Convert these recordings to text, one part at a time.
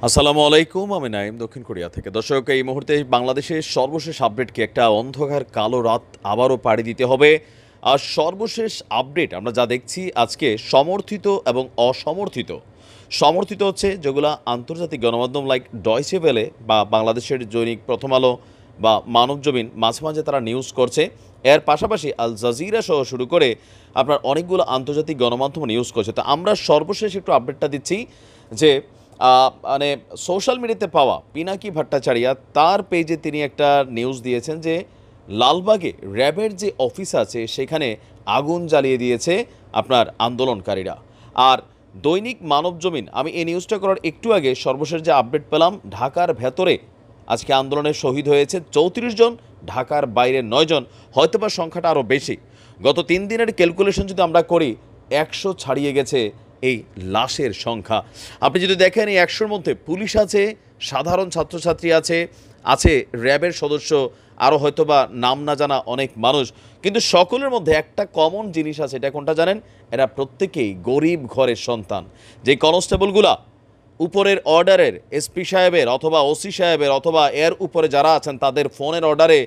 আসসালামু আলাইকুম, আমি নাইম দক্ষিণ কোরিয়া থেকে। দর্শক, এই মুহূর্তে বাংলাদেশের সর্বশেষ আপডেট কি, একটা অন্ধকার কালো রাত আবারও পাড়ি দিতে হবে। আর সর্বশেষ আপডেট আমরা যা দেখছি আজকে, সমর্থিত এবং অসমর্থিত। সমর্থিত হচ্ছে যেগুলো আন্তর্জাতিক গণমাধ্যম লাইক ডয়চে ভেলে বা বাংলাদেশের দৈনিক প্রথম আলো বা মানবজমিন মাঝে মাঝে তারা নিউজ করছে। এর পাশাপাশি আল জাজিরা সহ শুরু করে আপনার অনেকগুলো আন্তর্জাতিক গণমাধ্যম নিউজ করছে। তো আমরা সর্বশেষ একটু আপডেটটা দিচ্ছি যে মানে সোশ্যাল মিডিয়াতে পাওয়া পিনাকি ভট্টাচার্য তার পেজে তিনি একটা নিউজ দিয়েছেন যে লালবাগে র্যাবের যে অফিস আছে সেখানে আগুন জ্বালিয়ে দিয়েছে আপনার আন্দোলনকারীরা। আর দৈনিক মানবজমিন, আমি এই নিউজটা করার একটু আগে সর্বশেষ যে আপডেট পেলাম, ঢাকার ভেতরে আজকে আন্দোলনে শহীদ হয়েছে 34 জন, ঢাকার বাইরে 9 জন, হয়তোবা সংখ্যাটা আরও বেশি। গত 3 দিনের ক্যালকুলেশন যদি আমরা করি 100 ছাড়িয়ে গেছে এই লাশের সংখ্যা। আপনি যদি দেখেন এই 100-র মধ্যে পুলিশ আছে, সাধারণ ছাত্রছাত্রী আছে, আছে র্যাবের সদস্য, আরও হয়তোবা নাম না জানা অনেক মানুষ। কিন্তু সকলের মধ্যে একটা কমন জিনিস আছে, এটা কোনটা জানেন? এরা প্রত্যেকেই গরিব ঘরের সন্তান। যে কনস্টেবলগুলা উপরের অর্ডারের এসপি সাহেবের অথবা ওসি সাহেবের অথবা এর উপরে যারা আছেন তাদের ফোনের অর্ডারে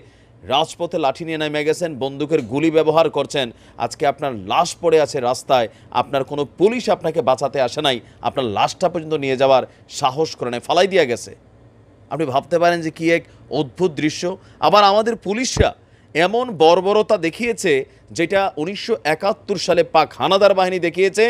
রাজপথে লাঠি নিয়ে নেমে গেছেন, বন্দুকের গুলি ব্যবহার করছেন। আজকে আপনার লাশ পড়ে আছে রাস্তায়, আপনার কোনো পুলিশ আপনাকে বাঁচাতে আসে নাই, আপনার লাশটা পর্যন্ত নিয়ে যাওয়ার সাহস করে নেয়, ফালাই দিয়ে গেছে। আপনি ভাবতে পারেন যে কী এক অদ্ভুত দৃশ্য। আবার আমাদের পুলিশরা এমন বর্বরতা দেখিয়েছে যেটা 1971 সালে পাক হানাদার বাহিনী দেখিয়েছে।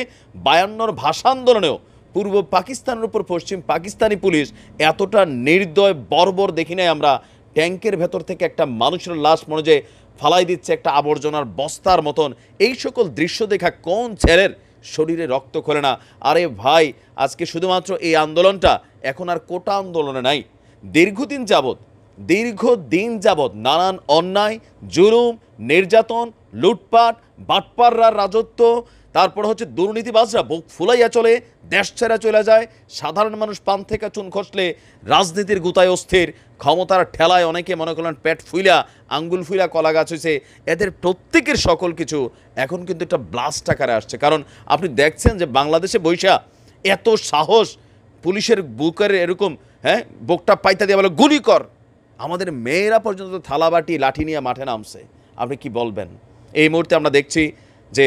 52-র ভাষা আন্দোলনেও পূর্ব পাকিস্তানের উপর পশ্চিম পাকিস্তানি পুলিশ এতটা নির্দয় বর্বর দেখি নাই আমরা। ট্যাঙ্কের ভেতর থেকে একটা মানুষের লাশ মনে যে ফালাই দিচ্ছে একটা আবর্জনার বস্তার মতন। এই সকল দৃশ্য দেখা কোন ছেলের শরীরে রক্ত খোলে না? আরে ভাই, আজকে শুধুমাত্র এই আন্দোলনটা এখন আর কোটা আন্দোলনে নাই। দীর্ঘদিন যাবৎ নানান অন্যায়, জুলুম, নির্যাতন, লুটপাট, বাটপাররার রাজত্ব, তারপর হচ্ছে দুর্নীতিবাজরা বুক ফুলাইয়া চলে, দেশ ছেড়ে চলে যায়। সাধারণ মানুষ পান থেকে চুন খসলে রাজনীতির গুতায় অস্থির, ক্ষমতার ঠেলায় অনেকে মনে করলেন পেট ফুইলা আঙ্গুল ফুইলা কলা গাছ হয়েছে। এদের প্রত্যেকের সকল কিছু এখন কিন্তু একটা ব্লাস্ট আকারে আসছে। কারণ আপনি দেখছেন যে বাংলাদেশে বৈশা এত সাহস পুলিশের বুকের এরকম, হ্যাঁ, বুকটা পাইতা দিয়ে বলে গুলি কর। আমাদের মেয়েরা পর্যন্ত থালাবাটি লাঠি নিয়ে মাঠে নামছে। আপনি কি বলবেন? এই মুহূর্তে আমরা দেখছি যে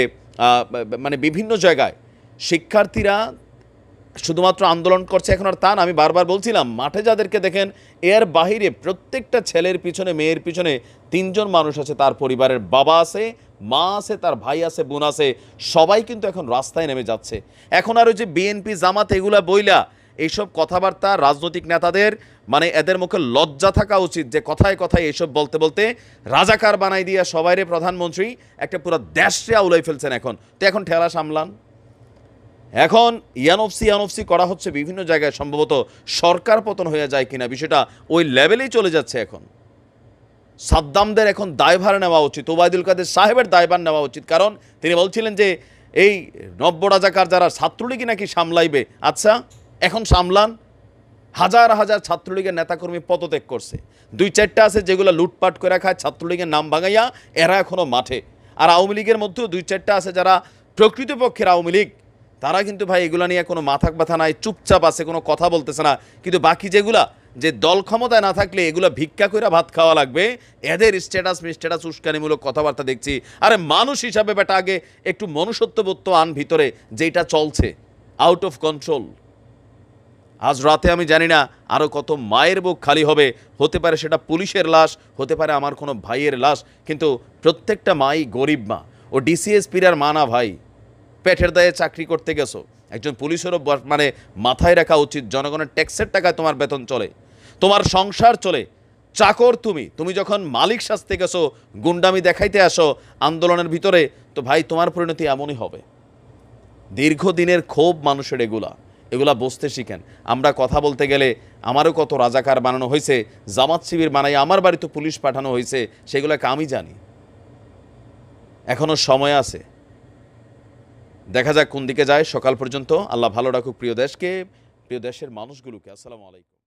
মানে বিভিন্ন জায়গায় শিক্ষার্থীরা শুধুমাত্র আন্দোলন করছে এখন আর তা না। আমি বারবার বলছিলাম, মাঠে যাদেরকে দেখেন এর বাহিরে প্রত্যেকটা ছেলের পিছনে মেয়ের পিছনে 3 জন মানুষ আছে, তার পরিবারের বাবা আছে, মা আছে, তার ভাই আছে, বোন আছে, সবাই কিন্তু এখন রাস্তায় নেমে যাচ্ছে। এখন আর ওই যে বিএনপি জামাত এগুলা বইলা এইসব কথাবার্তা রাজনৈতিক নেতাদের মানে এদের মুখে লজ্জা থাকা উচিত যে কথায় কথায় এইসব বলতে বলতে রাজাকার বানাই দিয়া সবাইরে প্রধানমন্ত্রী একটা পুরো দেশে আউলাই ফেলছেন। এখন তো এখন ঠেলা সামলান। এখন ইয়ানফসি করা হচ্ছে বিভিন্ন জায়গায়, সম্ভবত সরকার পতন হয়ে যায় কিনা বিষয়টা ওই লেভেলেই চলে যাচ্ছে। এখন সাদ্দামদের এখন দায়ভার নেওয়া উচিত, ওবায়দুল কাদের সাহেবের দায়ভার নেওয়া উচিত। কারণ তিনি বলছিলেন যে এই নব্য রাজাকার যারা ছাত্রলীগই নাকি সামলাইবে। আচ্ছা, এখন সামলান। হাজার হাজার ছাত্রলীগের নেতাকর্মী পদত্যাগ করছে, 2-4টা আছে যেগুলো লুটপাট করে খায়, ছাত্রলীগের নাম ভাঙাইয়া এরা এখনও মাঠে। আর আওয়ামী লীগের মধ্যেও 2-4টা আছে যারা প্রকৃতপক্ষের আওয়ামী লীগ, তারা কিন্তু ভাই এগুলো নিয়ে কোনো মাথা ব্যথা নাই, চুপচাপ আছে, কোনো কথা বলতেছে না। কিন্তু বাকি যেগুলা যে দল ক্ষমতায় না থাকলে এগুলো ভিক্ষা করে ভাত খাওয়া লাগবে, এদের স্ট্যাটাস উস্কানিমূলক কথাবার্তা দেখছি। আরে মানুষ হিসাবে বেটা আগে একটু মনুষ্যত্ববোধ আন ভিতরে, যেটা চলছে আউট অফ কন্ট্রোল। আজ রাতে আমি জানি না আরও কত মায়ের বুক খালি হবে, হতে পারে সেটা পুলিশের লাশ, হতে পারে আমার কোনো ভাইয়ের লাশ, কিন্তু প্রত্যেকটা মাই গরিব মা। ও ডিসিএসপির আর মা না ভাই, পেটের দায়ে চাকরি করতে গেছো। একজন পুলিশেরও মানে মাথায় রাখা উচিত, জনগণের ট্যাক্সের টাকায় তোমার বেতন চলে, তোমার সংসার চলে, চাকর তুমি যখন মালিক সাজতে গেছো, গুন্ডামি দেখাইতে আসো আন্দোলনের ভিতরে, তো ভাই তোমার পরিণতি এমনই হবে। দীর্ঘদিনের ক্ষোভ মানুষের এগুলা বুঝতে শিখেন। আমরা কথা বলতে গেলে আমারও কত রাজাকার বানানো হয়েছে, জামাত শিবির বানাই আমার বাড়িতে পুলিশ পাঠানো হয়েছে, সেগুলোকে আমি জানি। এখনও সময় আছে, দেখা যাক কোন দিকে যায় সকাল পর্যন্ত। আল্লাহ ভালো রাখুক প্রিয় দেশকে, প্রিয় দেশের মানুষগুলোকে। আসসালামু আলাইকুম।